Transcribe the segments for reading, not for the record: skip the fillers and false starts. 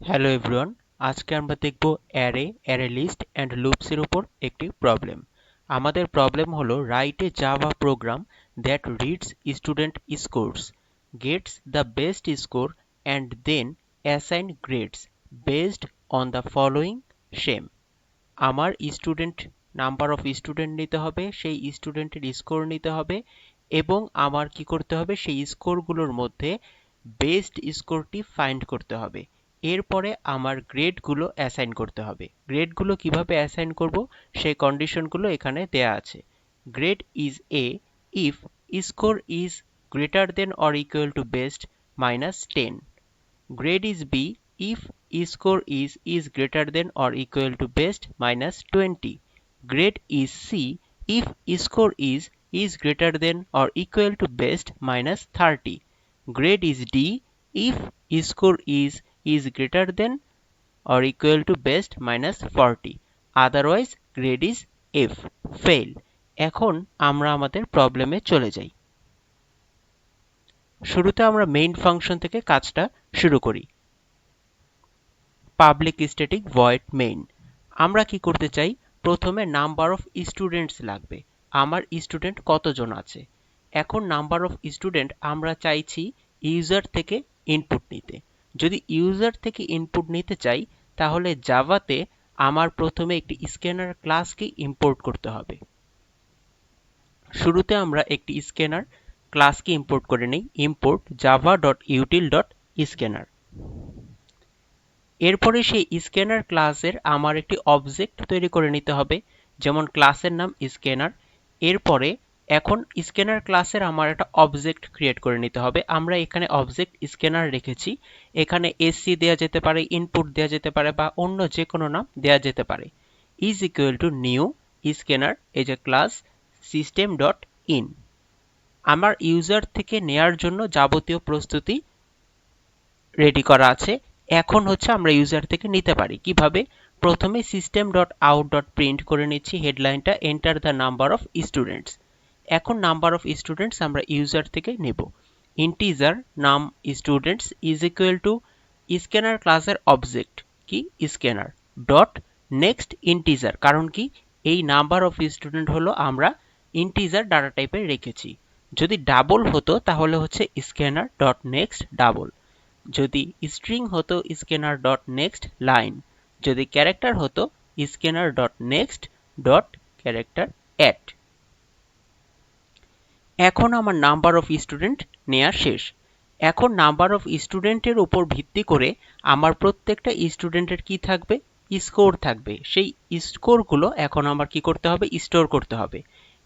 Hello everyone, আজকে আমরা দেখব অ্যারে লিস্ট অ্যান্ড লুপস এর উপর একটি প্রবলেম। আমাদের প্রবলেম হলো write a Java program that reads student scores, gets the best score and then assign grades based on the following same. আমার student number of student নিতে হবে, সেই স্টুডেন্টের স্কোর নিতে হবে এবং আমার কি করতে হবে, সেই স্কোরগুলোর মধ্যে বেস্ট স্কোরটি ফাইন্ড করতে হবে। এরপরে আমার গ্রেডগুলো অ্যাসাইন করতে হবে। গ্রেডগুলো কিভাবে অ্যাসাইন করব সেই কন্ডিশনগুলো এখানে দেয়া আছে। Grade is a if score is greater than or equal to best -10. Grade is B if score is greater than or equal to best -20. Grade is C if score is greater than or equal to best -30. Grade is D if score is greater than or equal to best -40. Otherwise grade is F, fail. এখন আমরা আমাদের প্রবলেমে চলে যাই। শুরুতে আমরা main function থেকে কাজটা শুরু করি। Public static void main. আমরা কি করতে চাই, প্রথমে নাম্বার অফ স্টুডেন্টস লাগবে। আমার স্টুডেন্ট কতজন আছে। এখন নাম্বার অফ স্টুডেন্ট আমরা চাইছি ইউজার থেকে ইনপুট নিতে। যদি ইউজার থেকে ইনপুট নিতে চাই তাহলে জাভাতে আমার প্রথমে একটি স্ক্যানার ক্লাসকে ইম্পোর্ট করতে হবে। শুরুতে আমরা একটি স্ক্যানার ক্লাসকে ইম্পোর্ট করে নিই, ইম্পোর্ট java.util.scanner। এরপরে সেই স্ক্যানার ক্লাসের আমার একটি অবজেক্ট তৈরি করে নিতে হবে, যেমন ক্লাসের নাম স্ক্যানার। এরপরে এখন স্ক্যানার ক্লাসের আমার একটা অবজেক্ট ক্রিয়েট করে নিতে হবে। আমরা এখানে অবজেক্ট স্ক্যানার রেখেছি, এখানে এসসি দেওয়া যেতে পারে, ইনপুট দেওয়া যেতে পারে বা অন্য যে কোনো নাম দেওয়া যেতে পারে। Is equal to new scanner এই যে ক্লাস সিস্টেম ডট ইন। আমার ইউজার থেকে নেয়ার জন্য যাবতীয় প্রস্তুতি রেডি করা আছে। এখন হচ্ছে আমরা ইউজার থেকে নিতে পারি কিভাবে। প্রথমে system dot out dot print করে নিচ্ছি হেডলাইনটা, enter the number of students. এখন নাম্বার অফ স্টুডেন্টস আমরা ইউজার থেকে নেব। Integer num students is equal to scanner ক্লাসের অবজেক্ট কি স্ক্যানার ডট নেক্সট ইন্টিজার, কারণ কি এই নাম্বার অফ স্টুডেন্ট হলো আমরা ইন্টিজার ডাটা টাইপে রেখেছি। যদি ডাবল হতো তাহলে হচ্ছে স্ক্যানার ডট নেক্সট ডাবল, যদি স্ট্রিং হতো স্ক্যানার ডট নেক্সট লাইন, যদি ক্যারেক্টার হতো scanner dot next dot character at. এখন আমার নাম্বার অফ স্টুডেন্ট নেওয়া শেষ। এখন নাম্বার অফ স্টুডেন্টের উপর ভিত্তি করে আমার প্রত্যেকটা স্টুডেন্টের কি থাকবে, স্কোর থাকবে। সেই স্কোরগুলো এখন আমার কি করতে হবে, স্টোর করতে হবে।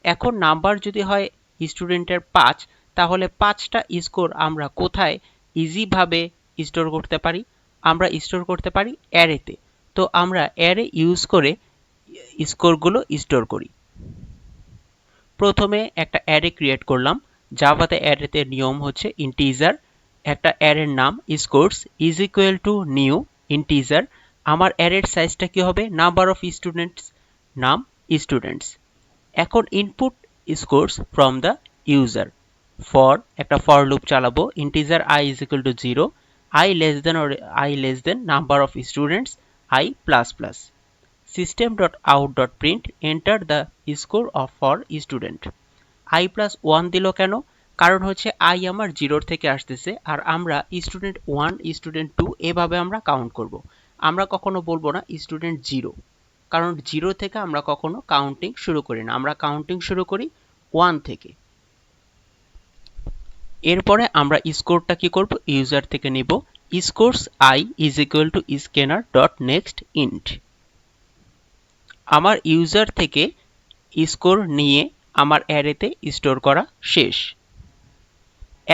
এখন নাম্বার যদি হয় স্টুডেন্টের 5, তাহলে 5টা স্কোর আমরা কোথায় ইজিভাবে স্টোর করতে পারি, আমরা স্টোর করতে পারি অ্যারেতে। তো আমরা অ্যারে ইউজ করে স্কোরগুলো স্টোর করি। প্রথমে একটা অ্যারে ক্রিয়েট করলাম। জাভাতে অ্যারেতে নিয়ম হচ্ছে ইন্টিজার, একটা অ্যারের নাম scores is equal to new integer. আমার অ্যারের সাইজটা কি হবে, নাম্বার অফ স্টুডেন্টস নাম স্টুডেন্টস। এখন input scores from the user. For একটা ফর লুপ চালাবো, integer i is equal to 0, i less than or i less than number of students i plus plus। system.out.print enter the score of for student। i plus 1 দিল কেন, কারণ হচ্ছে i আমার 0 থেকে আসতেছে আর আমরা স্টুডেন্ট 1 স্টুডেন্ট 2 এভাবে আমরা কাউন্ট করব। আমরা কখনো বলবো না স্টুডেন্ট 0, কারণ 0 থেকে আমরা কখনো কাউন্টিং শুরু করি না, আমরা কাউন্টিং শুরু করি 1 থেকে। এরপরে আমরা স্কোরটা কি করব, ইউজার থেকে নিব। Scores i is equal to scanner dot next int। আমার ইউজার থেকে স্কোর নিয়ে আমার অ্যারেতে স্টোর করা শেষ।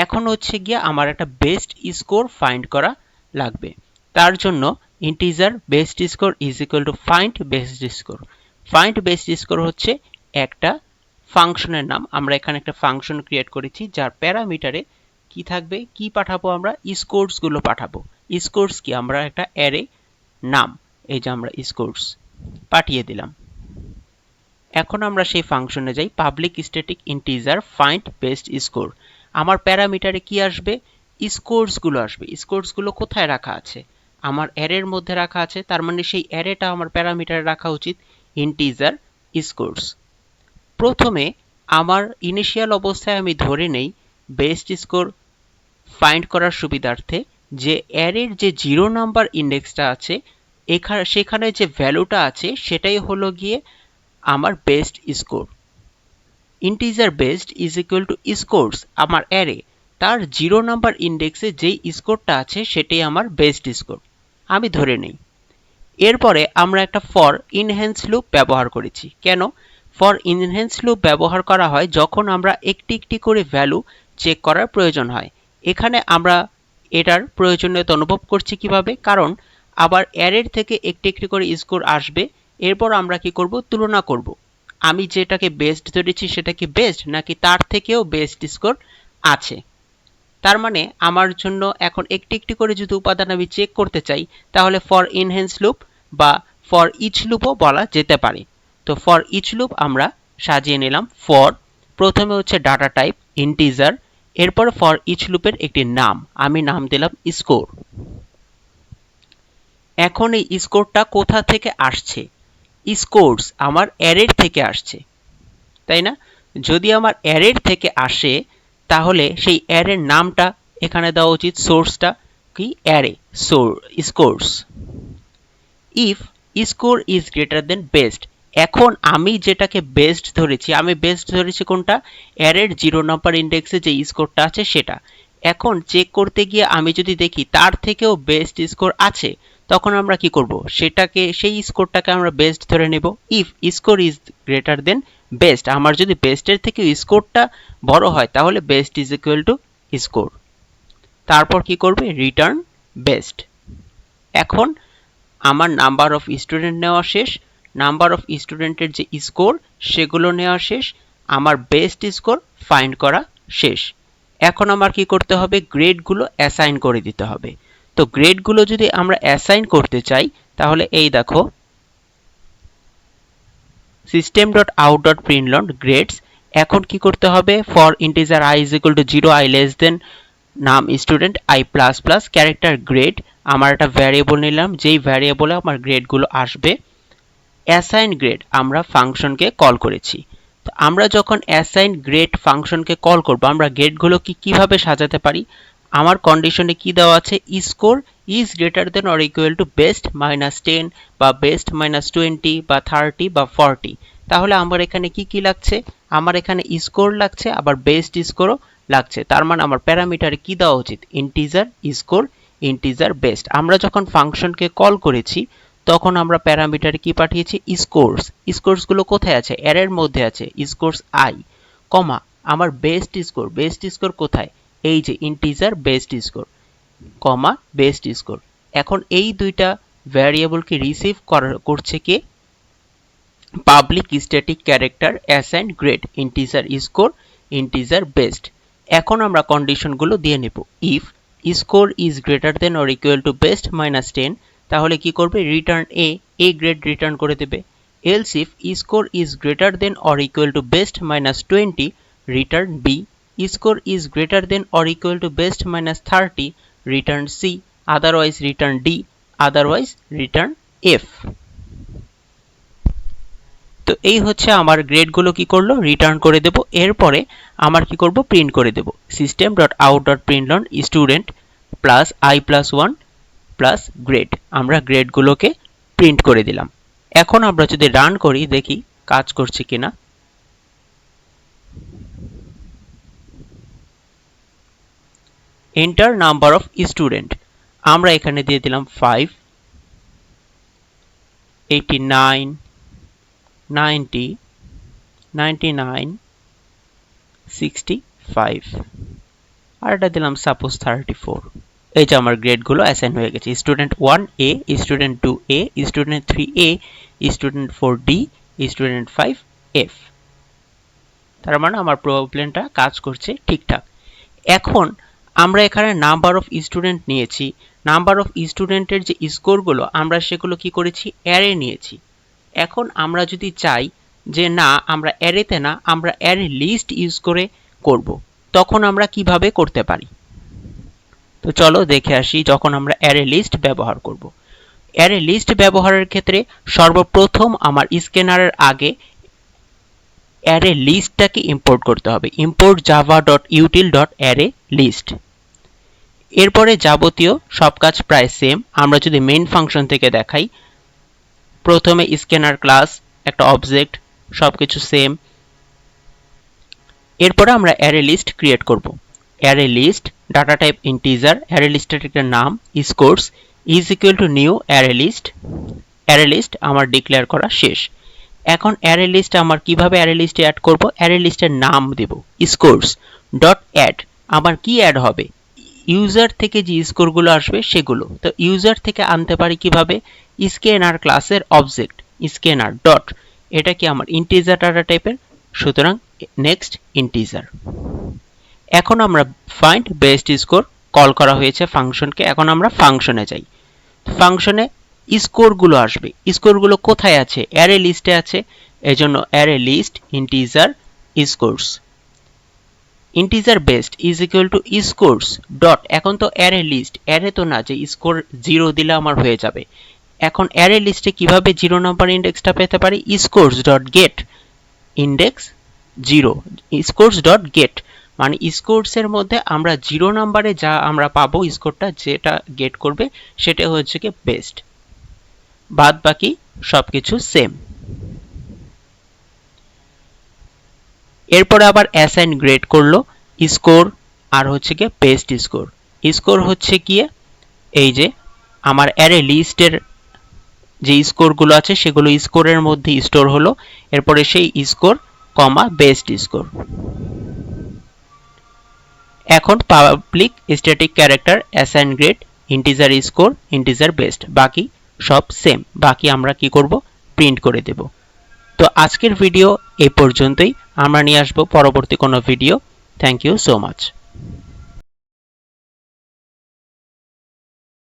এখন হচ্ছে গিয়ে আমার একটা বেস্ট স্কোর ফাইন্ড করা লাগবে। তার জন্য integer best score is equal to find best score. Find best score হচ্ছে একটা ফাংশনের নাম। আমরা এখানে একটা ফাংশন ক্রিয়েট করেছি যার প্যারামিটারে কি থাকবে, কি পাঠাবো, আমরা স্কোরস গুলো পাঠাবো। স্কোরস কি, আমরা একটা অ্যারে নাম, এই যে আমরা স্কোরস পাঠিয়ে দিলাম। এখন আমরা সেই ফাংশনে যাই, public static integer find best score. আমার প্যারামিটারে কি আসবে, স্কোরস গুলো আসবে। স্কোরস গুলো কোথায় রাখা আছে, আমার অ্যারের মধ্যে রাখা আছে, তার মানে সেই অ্যারেটা আমার প্যারামিটারে রাখা উচিত ইন্টিজার স্কোরস। প্রথমে আমার ইনিশিয়াল অবস্থায় আমি ধরে নেই বেস্ট স্কোর ফাইন্ড করার সুবিধার্থে যে অ্যারের যে 0 নাম্বার ইন্ডেক্সটা আছে সেখানে যে ভ্যালুটা আছে সেটাই হলো গিয়ে আমার best score. Integer best is equal to scores, আমার অ্যারে তার 0 নাম্বার ইন্ডেক্সে যেই স্কোরটা আছে সেটাই আমার বেস্ট স্কোর আমি ধরে নেই। এরপরে আমরা একটা ফর ইনহ্যান্স লুপ ব্যবহার করেছি। কেন ফর ইনহ্যান্স লুপ ব্যবহার করা হয়? যখন আমরা একটি একটি করে ভ্যালু চেক করার প্রয়োজন হয়। এখানে আমরা এটার প্রয়োজনীয়তা অনুভব করছি কিভাবে? কারণ আবার অ্যারের থেকে একটি একটি করে স্কোর আসবে, এরপর আমরা কি করব? তুলনা করব আমি যেটাকে বেস্ট ধরেছি সেটা কি বেস্ট নাকি তার থেকেও বেস্ট স্কোর আছে। তার মানে আমার জন্য এখন একটি একটি করে যদি উপাদান আমি চেক করতে চাই তাহলে ফর ইনহ্যান্স লুপ বা ফর ইচ লুপও বলা যেতে পারে। তো ফর ইচ লুপ আমরা সাজিয়ে নিলাম। ফর প্রথমে হচ্ছে ডাটা টাইপ ইন্টিজার, এরপর ফর ইচ লুপের একটি নাম, আমি নাম দিলাম স্কোর। এখন এই স্কোরটা কোথা থেকে আসছে? স্কোরস আমার অ্যারের থেকে আসছে, তাই না? যদি আমার অ্যারের থেকে আসে তাহলে সেই অ্যারের নামটা এখানে দেওয়া উচিত, সোর্সটা কি array scores. If score is greater then best, এখন আমি যেটাকে বেস্ট ধরেছি, আমি বেস্ট ধরেছি কোনটা? অ্যারের 0 নাম্বার ইন্ডেক্সে যে স্কোরটা আছে সেটা। এখন চেক করতে গিয়ে আমি যদি দেখি তার থেকেও বেস্ট স্কোর আছে, তখন আমরা কি করব? সেই স্কোরটাকে আমরা বেস্ট ধরে নেব। If score is greater then best, আমার যদি বেস্টের থেকে স্কোরটা বড় হয় তাহলে best is equal two score. তারপর কি করবে? Return best. এখন আমার নাম্বার অফ স্টুডেন্ট নেওয়া শেষ, নাম্বার অফ স্টুডেন্টের যে স্কোর সেগুলো নেওয়া শেষ, আমার বেস্ট স্কোর ফাইন্ড করা শেষ। এখন আমার কি করতে হবে? গ্রেডগুলো অ্যাসাইন করে দিতে হবে। তো গ্রেডগুলো যদি আমরা অ্যাসাইন করতে চাই তাহলে এই দেখো system.out.println grades। এখন কি করতে হবে? For integer i is equal to 0, i less than নাম student, i plus plus character grade, আমার একটা ভ্যারিয়েবল নিলাম যেই ভ্যারিয়েবলে আমার গ্রেডগুলো আসবে। অ্যাসাইন গ্রেড আমরা ফাংশনকে কল করেছি। তো আমরা যখন অ্যাসাইন গ্রেড ফাংশনকে কল করব আমরা গ্রেডগুলো কিভাবে সাজাতে পারি? আমার কন্ডিশনে কি দেওয়া আছে? Score is greater than or equal to best -10 বা বেস্ট -20 বা 30 বা 40। তাহলে আমার এখানে কি কি লাগছে? আমার এখানে স্কোর লাগছে, আবার বেস্ট স্কোরও লাগছে। তার মানে আমার প্যারামিটারে কি দেওয়া উচিত? Integer score, integer best. আমরা যখন ফাংশনকে কল করেছি তখন আমরা প্যারামিটারে কি পাঠিয়েছি? স্কোরস। স্কোরসগুলো কোথায় আছে? অ্যারের মধ্যে আছে, স্কোরস আই, কমা আমার বেস্ট স্কোর। বেস্ট স্কোর কোথায়? এই যে integer best score, comma best score. এখন এই দুইটা ভ্যারিয়েবলকে রিসিভ করছে কে? Public static character assign grade integer score, integer best. এখন আমরা কন্ডিশনগুলো দিয়ে নেব। If score is greater than or equal to best -10, তাহলে কি করবে? রিটার্ন এ গ্রেড রিটার্ন করে দেবে। Else if score is greater than or equal to best -20, return B. Score is greater than or equal to best -30, return C. Otherwise return D, otherwise return F. তো এই হচ্ছে আমার গ্রেডগুলো কি করলো? Return করে দেব। এরপরে আমার কি করব? প্রিন্ট করে দেব system.out.println student plus i plus 1 plus grade. আমরা গ্রেডগুলোকে প্রিন্ট করে দিলাম। এখন আমরা যদি রান করি দেখি কাজ করছে কিনা। এন্টার নাম্বার অফ স্টুডেন্ট, আমরা এখানে দিয়ে দিলাম 5, 89, 90, 99, 65 আর এটা দিলাম সাপোজ 34। এই যে আমার গ্রেডগুলো অ্যাসাইন হয়ে গেছে। স্টুডেন্ট 1 এ, স্টুডেন্ট 2 এ, স্টুডেন্ট 3 এ, স্টুডেন্ট 4 ডি, স্টুডেন্ট 5 এফ। তার মানে আমার প্রবলেমটা কাজ করছে ঠিকঠাক। এখন আমরা এখানে নাম্বার অফ স্টুডেন্ট নিয়েছি, নাম্বার অফ স্টুডেন্টের যে স্কোরগুলো আমরা সেগুলো কি করেছি? অ্যারে নিয়েছি। এখন আমরা যদি চাই যে না আমরা অ্যারেতে না আমরা অ্যারে লিস্ট ইউজ করে করব, তখন আমরা কিভাবে করতে পারি? তো চলো দেখে আসি যখন আমরা অ্যারে লিস্ট ব্যবহার করব। অ্যারে লিস্ট ব্যবহারের ক্ষেত্রে সর্বপ্রথম আমার স্ক্যানারের আগে অ্যারে লিস্টটাকে ইম্পোর্ট করতে হবে। Import java.util.array list। এরপরে যাবতীয় সব কাজ প্রায় সেম। আমরা যদি মেইন ফাংশন থেকে দেখাই, প্রথমে স্ক্যানার ক্লাস, একটা অবজেক্ট, সবকিছু সেম। এরপরে আমরা অ্যারে লিস্ট ক্রিয়েট করব। Array list data type integer, array লিস্টের একটা নাম scores is equal to new array list. Array list আমার ডিক্লেয়ার করা শেষ। এখন অ্যারে লিস্ট আমার কিভাবে অ্যারে লিস্টে অ্যাড করব? অ্যারে লিস্টের নাম দেব স্কোরস ডট অ্যাড। আমার কি অ্যাড হবে? ইউজার থেকে যে স্কোরগুলো আসবে সেগুলো। তো ইউজার থেকে আনতে পারি কিভাবে? স্ক্যানার ক্লাসের অবজেক্ট স্ক্যানার ডট, এটা কি আমার ইন্টিজার ডাটা টাইপের, সুতরাং নেক্সট ইন্টিজার। এখন আমরা ফাইন্ড বেস্ট স্কোর কল করা হয়েছে ফাংশনকে। এখন আমরা ফাংশনে যাই। ফাংশনে স্কোরগুলো আসবে। স্কোরগুলো কোথায় আছে? অ্যারে লিস্টে আছে। এজন্য array list integer scores integer best is equal to scores dot. এখন তো অ্যারে লিস্ট, অ্যারে তো না যে স্কোর 0 দিলে আমার হয়ে যাবে। এখন অ্যারে লিস্টে কিভাবে 0 নম্বর ইন্ডেক্সটা পেতে পারি? Scores dot gate index 0। Scores dot gate মানে স্কোরসের মধ্যে আমরা 0 নম্বরে যা আমরা পাবো স্কোরটা, যেটা গেট করবে সেটা হচ্ছে কি বেস্ট। বাদ বাকি সবকিছু সেম। এরপরে আবার অ্যাসাইন গ্রেড করলো স্কোর আর হচ্ছে গিয়ে বেস্ট স্কোর। স্কোর হচ্ছে গিয়ে এই যে আমার অ্যারে লিস্টের যে স্কোরগুলো আছে সেগুলো স্কোরের মধ্যে স্টোর হলো। এরপরে সেই স্কোর কমা বেস্ট স্কোর। এখন public static character assign grade integer score integer best, বাকি সব সেম। বাকি আমরা কি করব? প্রিন্ট করে দেব। তো আজকের ভিডিও এই পর্যন্তই। আমরা নিয়ে আসবো পরবর্তী কোনো ভিডিও। Thank you so much.